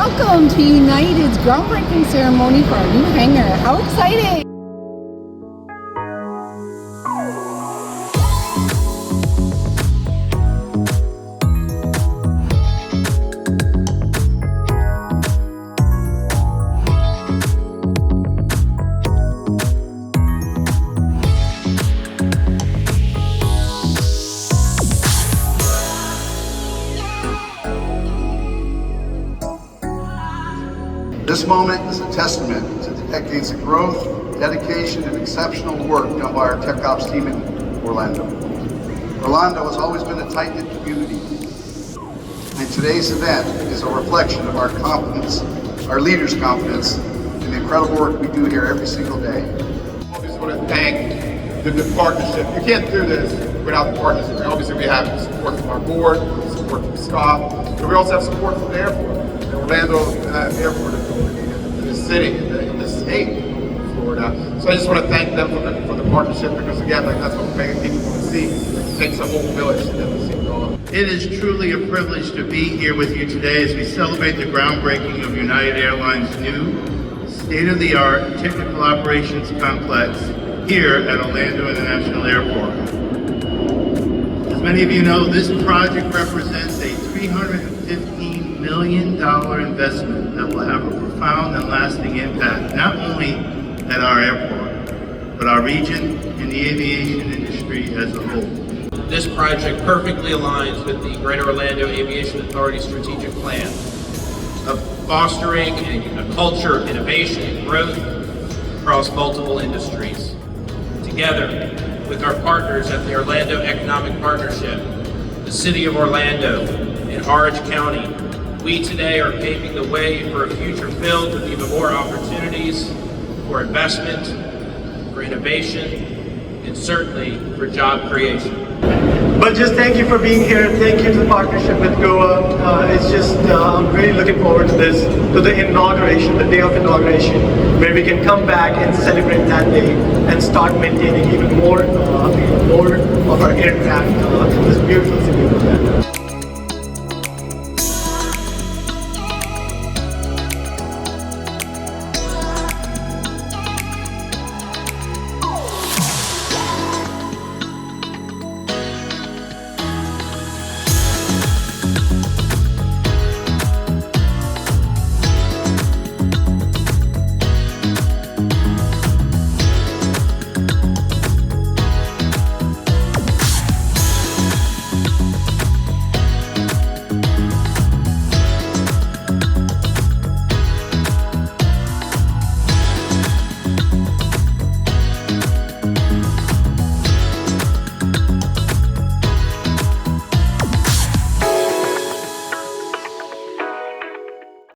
Welcome to United's groundbreaking ceremony for our new hangar. How exciting! This moment is a testament to the decades of growth, dedication, and exceptional work done by our Tech Ops team in Orlando. Orlando has always been a tight-knit community, and today's event is a reflection of our confidence, our leaders' confidence, in the incredible work we do here every single day. I just want to thank the partnership. You can't do this without the partnership. Obviously, we have support from our board, support from staff, but we also have support from the airport. The Orlando Airport Authority in the city, in the state of Florida. So I just want to thank them for the partnership, because again, like, that's what people want to see. It takes a whole village to get this thing going. It is truly a privilege to be here with you today as we celebrate the groundbreaking of United Airlines' new state-of-the-art technical operations complex here at Orlando International Airport. As many of you know, this project represents a $315 million investment that will have a profound and lasting impact, not only at our airport, but our region and the aviation industry as a whole. This project perfectly aligns with the Greater Orlando Aviation Authority strategic plan of fostering a culture of innovation and growth across multiple industries. Together with our partners at the Orlando Economic Partnership, the City of Orlando, and Orange County, we today are paving the way for a future filled with even more opportunities for investment, for innovation, and certainly for job creation. But just thank you for being here. Thank you to the partnership with GOAA. It's just, I'm really looking forward to this, to the inauguration, the day of inauguration, where we can come back and celebrate that day and start maintaining even more of our aircraft in this beautiful city of Orlando.